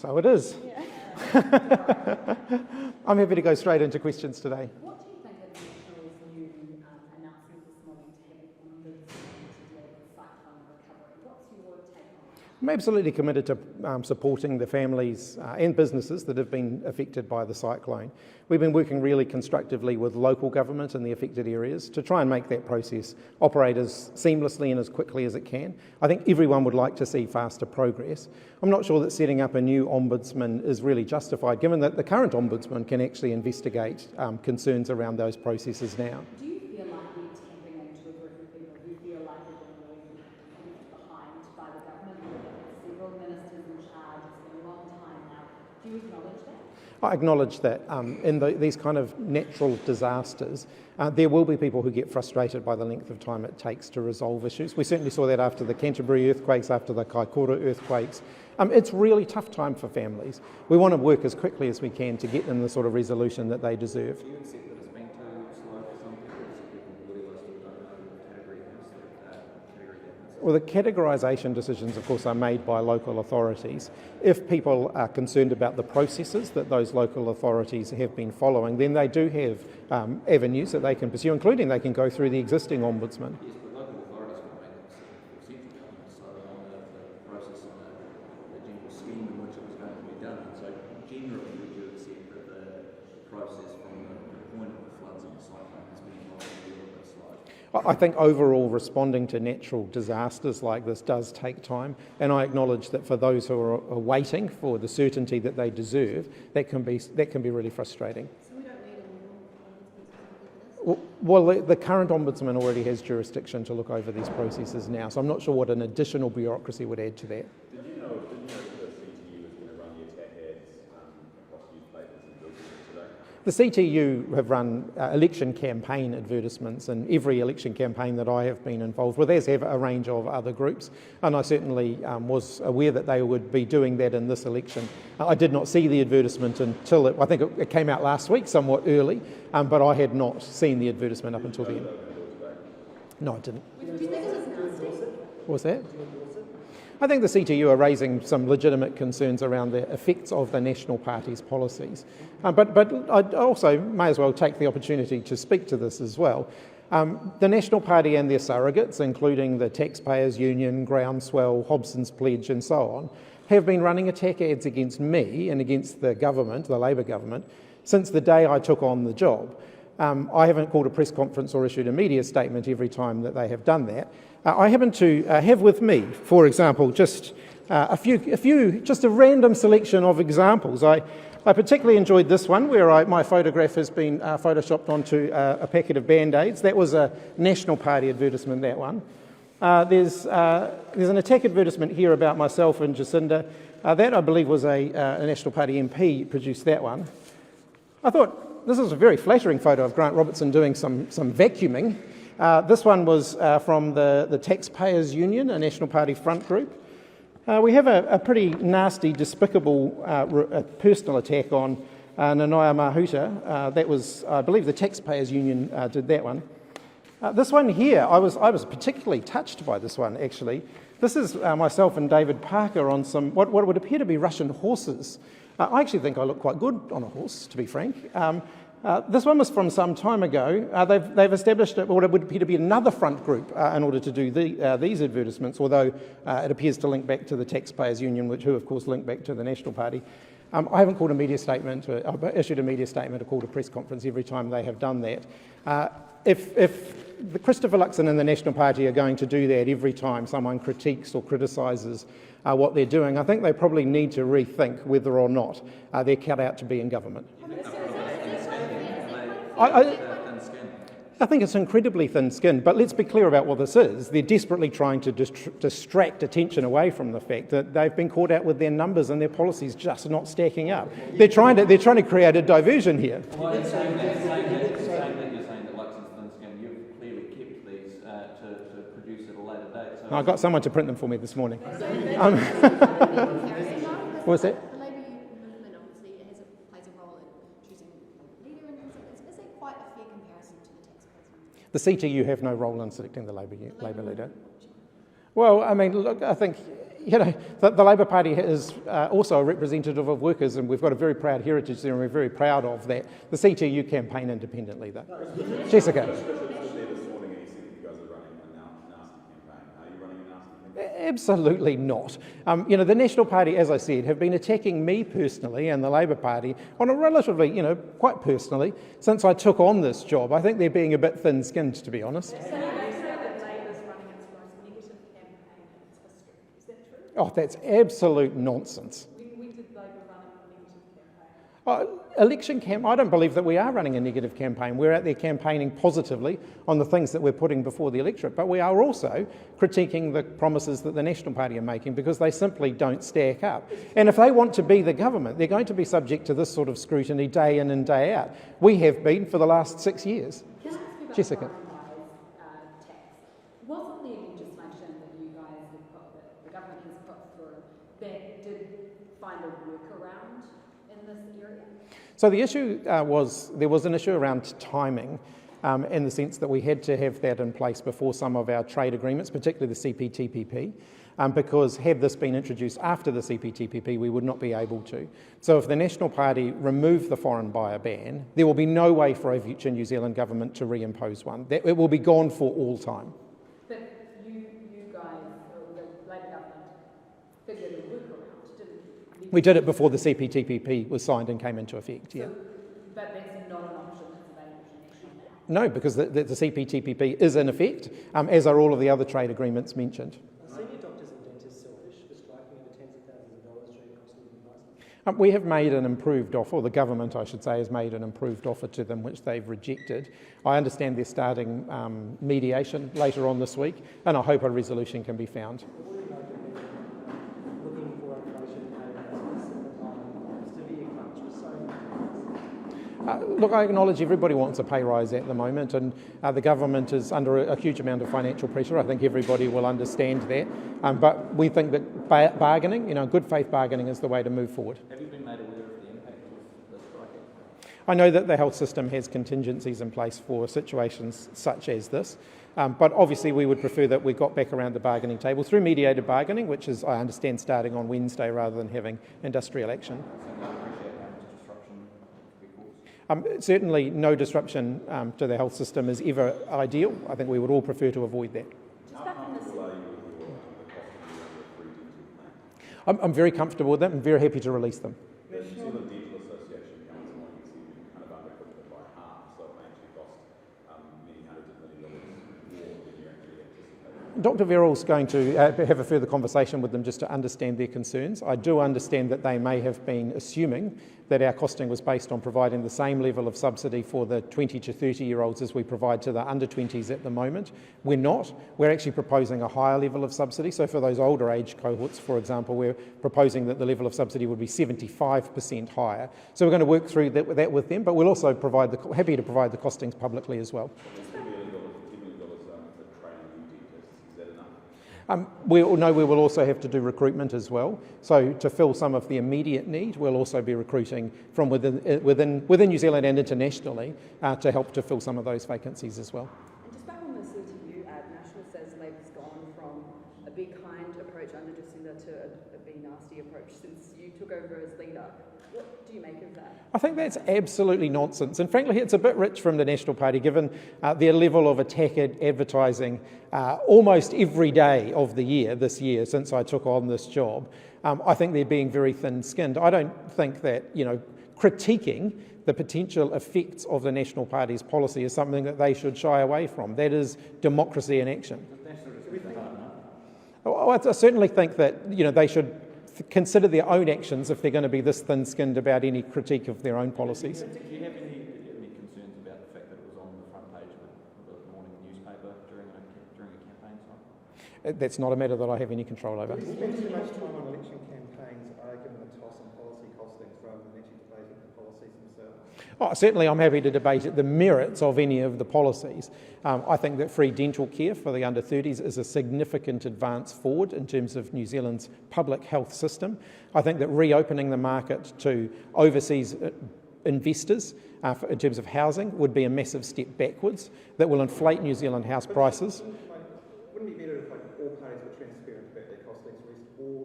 So it is. Yeah. I'm happy to go straight into questions today. What do you think of National's new announcement this morning to have ombudsmen to deal with cyclone recovery? What's your take on that? I'm absolutely committed to supporting the families and businesses that have been affected by the cyclone. We've been working really constructively with local government in the affected areas to try and make that process operate as seamlessly and as quickly as it can. I think everyone would like to see faster progress. I'm not sure that setting up a new ombudsman is really justified, given that the current ombudsman can actually investigate concerns around those processes now. Do you feel like we're tapping into a group of people who feel like they're being really left behind by the government? Several ministers in charge, it's been a long time now. Do you acknowledge that? I acknowledge that in these kind of natural disasters, there will be people who get frustrated by the length of time it takes to resolve issues. We certainly saw that after the Canterbury earthquakes, after the Kaikoura earthquakes. It's a really tough time for families. We want to work as quickly as we can to get them the sort of resolution that they deserve. Do you accept that it's been too slow for some people? People really still don't know the category difference? Well, the categorisation decisions, of course, are made by local authorities. If people are concerned about the processes that those local authorities have been following, then they do have avenues that they can pursue, including they can go through the existing ombudsman. Yes, but local authorities can make it central government, so on the process and the general scheme in which it was going to be done. So generally, would you accept that the process from the point of the floods and the cyclone has been a little bit slow? I think overall responding to natural disasters like this does take time, and I acknowledge that for those who are waiting for the certainty that they deserve, that can be really frustrating. So we don't need a new ombudsman for this? Well, the current ombudsman already has jurisdiction to look over these processes now, so I'm not sure what an additional bureaucracy would add to that. Did you know that the CTU was going to run the attack ads across newspapers and billboards today? The CTU have run election campaign advertisements in every election campaign that I have been involved with, as have a range of other groups, and I certainly was aware that they would be doing that in this election. I did not see the advertisement until I think it came out last week, somewhat early, but I had not seen the advertisement up until then. No, I didn't. Do you think it was nasty? What was that? I think the CTU are raising some legitimate concerns around the effects of the National Party's policies. But I also may as well take the opportunity to speak to this as well. The National Party and their surrogates, including the Taxpayers Union, Groundswell, Hobson's Pledge and so on, have been running attack ads against me and against the government, the Labor government, since the day I took on the job. I haven't called a press conference or issued a media statement every time that they have done that. I happen to have with me, for example, just just a random selection of examples. I particularly enjoyed this one where my photograph has been photoshopped onto a packet of Band-Aids. That was a National Party advertisement, that one. There's an attack advertisement here about myself and Jacinda. That, I believe, was a National Party MP produced that one. I thought this was a very flattering photo of Grant Robertson doing some vacuuming. This one was from the Taxpayers Union, a National Party front group. We have a pretty nasty, despicable personal attack on Nanaia Mahuta. That was, I believe, the Taxpayers Union did that one. This one here, I was particularly touched by this one, actually. This is myself and David Parker on some what would appear to be Russian horses. I actually think I look quite good on a horse, to be frank. This one was from some time ago. They've established what would appear to be another front group in order to do these advertisements, although it appears to link back to the Taxpayers Union, who of course link back to the National Party. I haven't called a media statement, I've issued a media statement or called a press conference every time they have done that. If the Christopher Luxon and the National Party are going to do that every time someone critiques or criticises what they're doing, I think they probably need to rethink whether or not they're cut out to be in government. I think it's incredibly thin-skinned, but let's be clear about what this is. They're desperately trying to distract attention away from the fact that they've been caught out with their numbers and their policies just not stacking up. They're trying to create a diversion here. Well, in saying that you're saying that Luxon's thin-skinned, you've clearly kept these to produce at a later date. So I got someone to print them for me this morning. What's that? The Labour movement obviously plays a role in choosing a leader, and is that quite a fair comparison to the Taxpayers? The CTU have no role in selecting the Labour leader. Well, I mean, look, I think you know, the Labor Party is also a representative of workers, and we've got a very proud heritage there, and we're very proud of that. The CTU campaign independently, though. Jessica. Bishop was there this morning and he said that you guys are running a nasty campaign. Are you running a nasty campaign? Absolutely not. You know, the National Party, as I said, have been attacking me personally and the Labor Party on a relatively, you know, quite personally, since I took on this job. I think they're being a bit thin-skinned, to be honest. So you say that Labor's running its most negative campaign in its history. Is that true? Oh, that's absolute nonsense. When did Labor run a negative campaign? I don't believe that we are running a negative campaign. We're out there campaigning positively on the things that we're putting before the electorate, but we are also critiquing the promises that the National Party are making because they simply don't stack up. And if they want to be the government, they're going to be subject to this sort of scrutiny day in and day out. We have been for the last 6 years. Can I ask you about Jessica. tax? Wasn't there legislation that you guys have put, that the government has put through, that did find a workaround in this area? So the issue there was an issue around timing in the sense that we had to have that in place before some of our trade agreements, particularly the CPTPP, because had this been introduced after the CPTPP, we would not be able to. So if the National Party remove the foreign buyer ban, there will be no way for a future New Zealand government to reimpose one. It will be gone for all time. But you guys, or the Labor government, figured a workaround, didn't you? We did it before the CPTPP was signed and came into effect, yeah. But that's not an option that's available to National now. No, because the CPTPP is in effect, as are all of the other trade agreements mentioned. Senior doctors and dentists selfish for striking over tens of thousands of dollars during cost of living crisis? We have made an improved offer, or the government, I should say, has made an improved offer to them, which they've rejected. I understand they're starting mediation later on this week, and I hope a resolution can be found. Looking for inflation and severe crunch for so many. Look, I acknowledge everybody wants a pay rise at the moment, and the government is under a huge amount of financial pressure. I think everybody will understand that. But we think that bargaining, you know, good faith bargaining is the way to move forward. Have you been made aware of the impact of the striking? I know that the health system has contingencies in place for situations such as this, but obviously we would prefer that we got back around the bargaining table through mediated bargaining, which is, I understand, starting on Wednesday rather than having industrial action. So I appreciate how much disruption could be caused. Certainly no disruption to the health system is ever ideal. I think we would all prefer to avoid that. Just back in this. I'm very comfortable with them. I'm very happy to release them. The New Zealand Dental Association came this morning and said you kind of undercooked it by half, so it may actually cost many hundreds of $millions more than you actually anticipated. Dr. Verrill's going to have a further conversation with them just to understand their concerns. I do understand that they may have been assuming that our costing was based on providing the same level of subsidy for the 20 to 30-year-olds as we provide to the under-20s at the moment. We're not. We're actually proposing a higher level of subsidy. So for those older age cohorts, for example, we're proposing that the level of subsidy would be 75% higher. So we're going to work through that with them, but we'll also happy to provide the costings publicly as well. $10 million for training new dentists, is that enough? We will also have to do recruitment as well. So to fill some of the immediate need, we'll also be recruiting from within New Zealand and internationally to help to fill some of those vacancies as well. And just back on the CTU ad, National says Labor's gone from a be kind approach under Jacinda to a be nasty approach since you took over as leader. What do you make of that? I think that's absolutely nonsense. And frankly, it's a bit rich from the National Party, given their level of attack at advertising almost every day of the year this year since I took on this job. I think they're being very thin-skinned. I don't think that, you know, critiquing the potential effects of the National Party's policy is something that they should shy away from. That is democracy in action. I certainly think that, you know, they should consider their own actions if they're going to be this thin-skinned about any critique of their own policies. Do you have any concerns about the fact that it was on the front page of the morning newspaper during a campaign time? That's not a matter that I have any control over. We spend too much time on election campaigns arguing the toss and policy costings rather than actually debating the policies themselves. Certainly I'm happy to debate the merits of any of the policies. I think that free dental care for the under-30s is a significant advance forward in terms of New Zealand's public health system. I think that reopening the market to overseas investors in terms of housing would be a massive step backwards that will inflate New Zealand house prices. Wouldn't it be better if all parties were transparent about their costings, or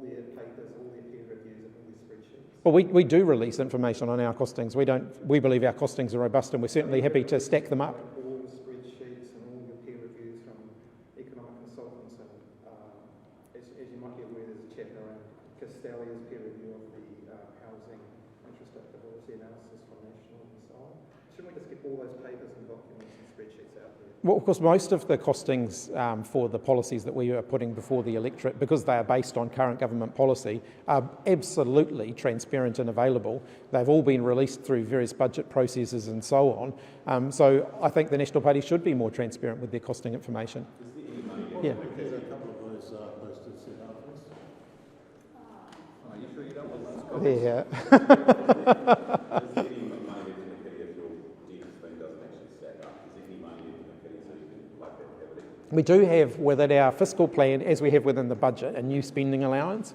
Well, we do release information on our costings. We believe our costings are robust, and we're certainly happy to stack them up. All the spreadsheets and all your peer reviews from economic consultants, and as you might be aware, there's a chapter around Castelia's peer review of the housing interest stability analysis from National and so on. Shouldn't we just get all those papers and documents and spreadsheets out there? Well, of course, most of the costings for the policies that we are putting before the electorate, because they are based on current government policy, are absolutely transparent and available. They've all been released through various budget processes and so on. So I think the National Party should be more transparent with their costing information. Yeah. There's a couple of those posters set up for us. Are you sure you don't want those? Yeah. Is there any money in the kitty if your GP thing doesn't actually stack up? Is there any money in the kitty so you can plug that heavily? We do have within our fiscal plan, as we have within the budget, a new spending allowance.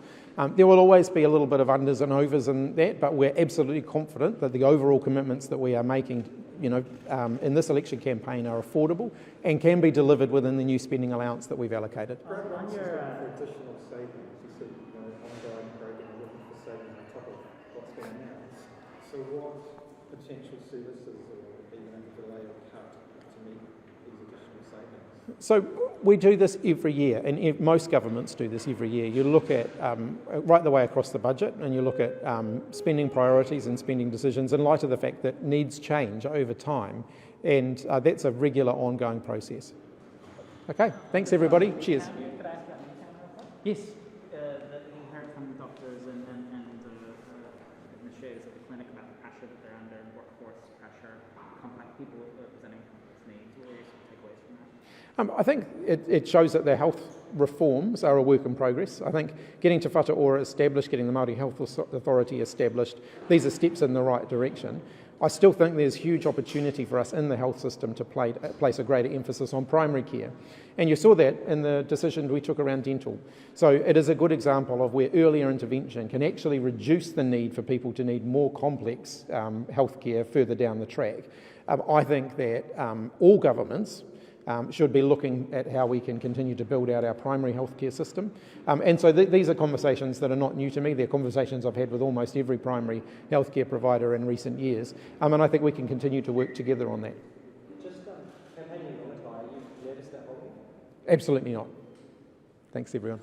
There will always be a little bit of unders and overs in that, but we're absolutely confident that the overall commitments that we are making, in this election campaign are affordable and can be delivered within the new spending allowance that we've allocated. For additional savings, you said ongoing program looking for savings on top of what's been announced. So what potential services or even a delay or cut to meet these additional savings? So we do this every year, and most governments do this every year. You look at right the way across the budget, and you look at spending priorities and spending decisions in light of the fact that needs change over time, and that's a regular ongoing process. Okay, thanks everybody. Cheers. Could I ask about the Yes. that you heard from doctors and the shares at the clinic about the pressure that they're under, workforce pressure, complex people presenting complex needs. What were your takeaways from that? I think it shows that the health reforms are a work in progress. I think getting Te Whatu Ora established, getting the Māori Health Authority established, these are steps in the right direction. I still think there's huge opportunity for us in the health system to place a greater emphasis on primary care. And you saw that in the decision we took around dental. So it is a good example of where earlier intervention can actually reduce the need for people to need more complex health care further down the track. I think that all governments should be looking at how we can continue to build out our primary healthcare system. And so these are conversations that are not new to me. They're conversations I've had with almost every primary healthcare provider in recent years. And I think we can continue to work together on that. Just campaigning on the tie, you noticed that whole thing? Absolutely not. Thanks, everyone.